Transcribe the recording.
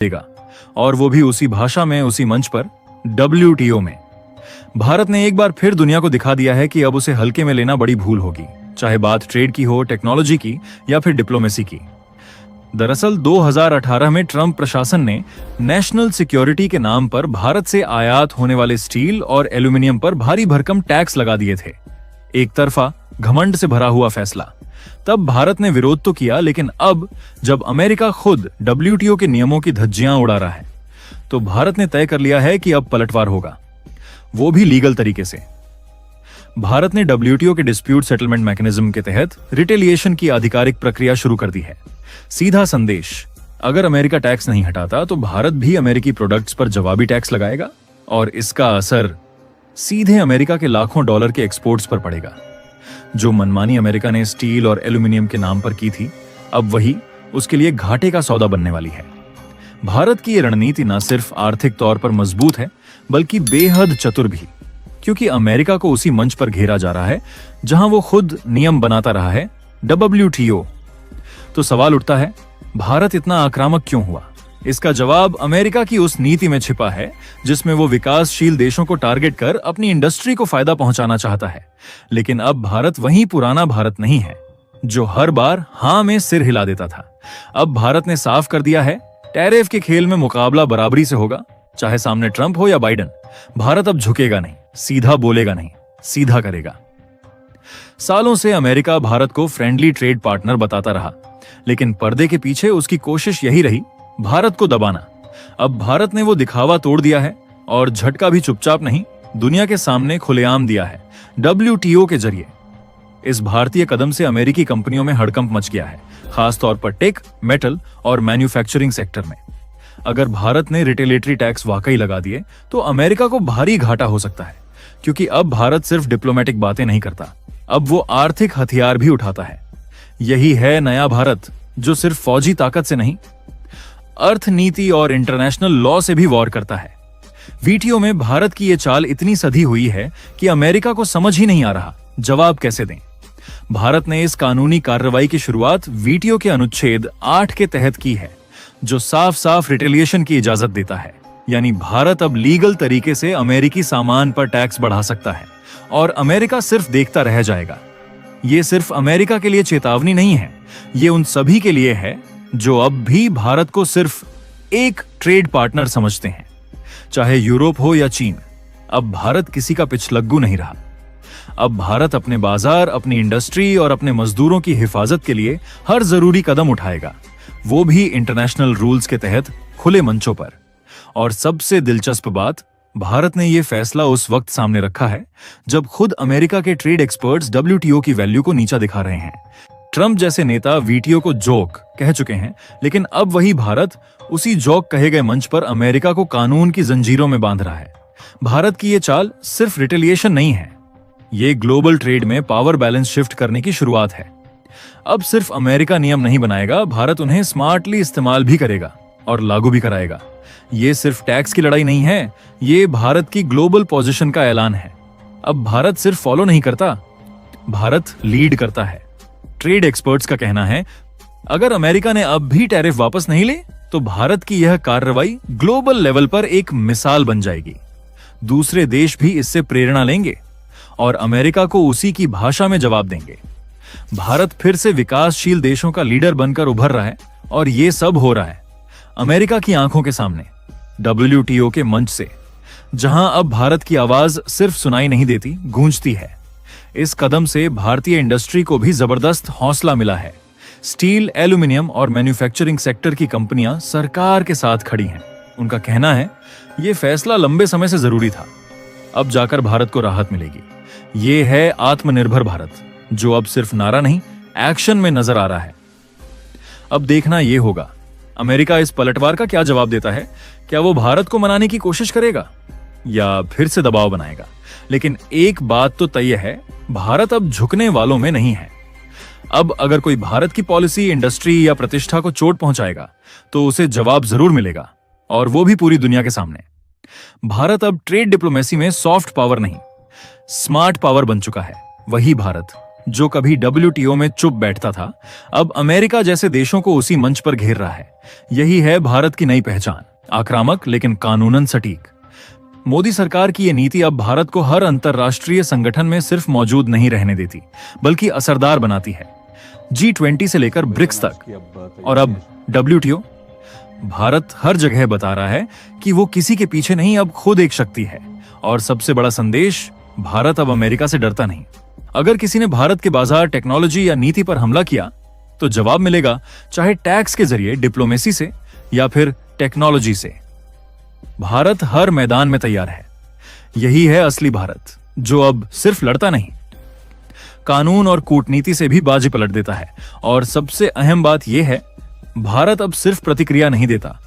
देगा, और वो भी उसी भाषा में, उसी मंच पर, WTO में। भारत ने एक बार फिर दुनिया को दिखा दिया है कि अब उसे हल्के में लेना बड़ी भूल होगी, चाहे बात ट्रेड की हो, टेक्नोलॉजी की या फिर डिप्लोमेसी की। दरअसल 2018 में ट्रंप प्रशासन ने नेशनल सिक्योरिटी के नाम पर भारत से आयात होने वाले स्टील और एल्यूमिनियम पर भारी भरकम टैक्स लगा दिए थे। एक तरफा घमंड से भरा हुआ फैसला। तब भारत ने विरोध तो किया, लेकिन अब जब अमेरिका खुद WTO के नियमों की धज्जियां उड़ा रहा है, तो भारत ने तय कर लिया है कि अब पलटवार होगा, वो भी लीगल तरीके से। भारत ने WTO के डिस्प्यूट सेटलमेंट मैकेनिज्म के तहत रिटेलिएशन की आधिकारिक प्रक्रिया शुरू कर दी है। सीधा संदेश, अगर अमेरिका टैक्स नहीं हटाता तो भारत भी अमेरिकी प्रोडक्ट्स पर जवाबी टैक्स लगाएगा, और इसका असर सीधे अमेरिका के लाखों डॉलर के एक्सपोर्ट्स पर पड़ेगा। जो मनमानी अमेरिका ने स्टील और एल्यूमिनियम के नाम पर की थी, अब वही उसके लिए घाटे का सौदा बनने वाली है। भारत की ये रणनीति न सिर्फ आर्थिक तौर पर मजबूत है, बल्कि बेहद चतुर भी, क्योंकि अमेरिका को उसी मंच पर घेरा जा रहा है जहां वो खुद नियम बनाता रहा है, WTO। तो सवाल उठता है, भारत इतना आक्रामक क्यों हुआ? इसका जवाब अमेरिका की उस नीति में छिपा है जिसमें वो विकासशील देशों को टारगेट कर अपनी इंडस्ट्री को फायदा पहुंचाना चाहता है। लेकिन अब भारत वही पुराना भारत नहीं है जो हर बार हां में सिर हिला देता था। अब भारत ने साफ कर दिया है, टैरिफ के खेल में मुकाबला बराबरी से होगा, चाहे सामने ट्रंप हो या बाइडेन। भारत अब झुकेगा नहीं, सीधा बोलेगा नहीं, सीधा करेगा। सालों से अमेरिका भारत को फ्रेंडली ट्रेड पार्टनर बताता रहा, लेकिन पर्दे के पीछे उसकी कोशिश यही रही, भारत को दबाना। अब भारत ने वो दिखावा तोड़ दिया है, और झटका भी चुपचाप नहीं, दुनिया के सामने खुलेआम दिया है, WTO के जरिए। इस भारतीय कदम से अमेरिकी कंपनियों में हड़कंप मच गया है, खासतौर पर टेक, मेटल और मैन्युफैक्चरिंग सेक्टर में। अगर भारत ने रिटेलिएटरी टैक्स वाकई लगा दिए तो अमेरिका को भारी घाटा हो सकता है, क्योंकि अब भारत सिर्फ डिप्लोमेटिक बातें नहीं करता, अब वो आर्थिक हथियार भी उठाता है। यही है नया भारत, जो सिर्फ फौजी ताकत से नहीं, अर्थनीति और इंटरनेशनल लॉ से भी वॉर करता है। WTO में भारत की ये चाल इतनी सधी हुई है कि अमेरिका को समझ ही नहीं आ रहा जवाब कैसे दें। भारत ने इस कानूनी कार्रवाई की शुरुआत WTO के अनुच्छेद 8 के तहत की है, जो साफ साफ रिटेलिएशन की इजाजत देता है। यानी भारत अब लीगल तरीके से अमेरिकी सामान पर टैक्स बढ़ा सकता है, और अमेरिका सिर्फ देखता रह जाएगा। ये सिर्फ अमेरिका के लिए चेतावनी नहीं है, ये उन सभी के लिए है जो अब भी भारत को सिर्फ एक ट्रेड पार्टनर समझते हैं, चाहे यूरोप हो या चीन। अब भारत किसी का पिछलग्गू नहीं रहा। अब भारत अपने बाजार, अपनी इंडस्ट्री और अपने मजदूरों की हिफाजत के लिए हर जरूरी कदम उठाएगा, वो भी इंटरनेशनल रूल्स के तहत, खुले मंचों पर। और सबसे दिलचस्प बात, भारत ने यह फैसला उस वक्त सामने रखा है जब खुद अमेरिका के ट्रेड एक्सपर्ट्स WTO की वैल्यू को नीचा दिखा रहे हैं। ट्रंप जैसे नेता WTO को जोक कह चुके हैं, लेकिन अब वही भारत उसी जोक कहे गए मंच पर अमेरिका को कानून की जंजीरों में बांध रहा है। भारत की ये चाल सिर्फ रिटेलिएशन नहीं है, ये ग्लोबल ट्रेड में पावर बैलेंस शिफ्ट करने की शुरुआत है। अब सिर्फ अमेरिका नियम नहीं बनाएगा, भारत उन्हें स्मार्टली इस्तेमाल भी करेगा और लागू भी कराएगा। ये सिर्फ टैक्स की लड़ाई नहीं है, ये भारत की ग्लोबल पोजीशन का ऐलान है। अब भारत सिर्फ फॉलो नहीं करता, भारत लीड करता है। ट्रेड एक्सपर्ट्स का कहना है, अगर अमेरिका ने अब भी टैरिफ वापस नहीं ले तो भारत की यह कार्रवाई ग्लोबल लेवल पर एक मिसाल बन जाएगी। दूसरे देश भी इससे प्रेरणा लेंगे और अमेरिका को उसी की भाषा में जवाब देंगे। भारत फिर से विकासशील देशों का लीडर बनकर उभर रहा है, और यह सब हो रहा है अमेरिका की आंखों के सामने, WTO के मंच से, जहां अब भारत की आवाज सिर्फ सुनाई नहीं देती, गूंजती है। इस कदम से भारतीय इंडस्ट्री को भी जबरदस्त हौसला मिला है। स्टील, एल्यूमिनियम और मैन्युफैक्चरिंग सेक्टर की कंपनियां सरकार के साथ खड़ी हैं। उनका कहना है, यह फैसला लंबे समय से जरूरी था, अब जाकर भारत को राहत मिलेगी। यह है आत्मनिर्भर भारत, जो अब सिर्फ नारा नहीं, एक्शन में नजर आ रहा है। अब देखना यह होगा, अमेरिका इस पलटवार का क्या जवाब देता है। क्या वो भारत को मनाने की कोशिश करेगा या फिर से दबाव बनाएगा? लेकिन एक बात तो तय है, भारत अब झुकने वालों में नहीं है। अब अगर कोई भारत की पॉलिसी, इंडस्ट्री या प्रतिष्ठा को चोट पहुंचाएगा तो उसे जवाब जरूर मिलेगा, और वो भी पूरी दुनिया के सामने। भारत अब ट्रेड डिप्लोमेसी में सॉफ्ट पावर नहीं, स्मार्ट पावर बन चुका है। वही भारत जो कभी WTO में चुप बैठता था, अब अमेरिका जैसे देशों को उसी मंच पर घेर रहा है। यही है भारत की नई पहचान, आक्रामक लेकिन कानूनन सटीक। मोदी सरकार की यह नीति अब भारत को हर अंतर्राष्ट्रीय संगठन में सिर्फ मौजूद नहीं रहने देती, बल्कि असरदार बनाती है। G20 से लेकर ब्रिक्स तक और अब WTO, भारत हर जगह बता रहा है कि वो किसी के पीछे नहीं, अब खुद एक शक्ति है। और सबसे बड़ा संदेश, भारत अब अमेरिका से डरता नहीं। अगर किसी ने भारत के बाजार, टेक्नोलॉजी या नीति पर हमला किया तो जवाब मिलेगा, चाहे टैक्स के जरिए, डिप्लोमेसी से या फिर टेक्नोलॉजी से। भारत हर मैदान में तैयार है। यही है असली भारत, जो अब सिर्फ लड़ता नहीं, कानून और कूटनीति से भी बाजी पलट देता है। और सबसे अहम बात यह है, भारत अब सिर्फ प्रतिक्रिया नहीं देता,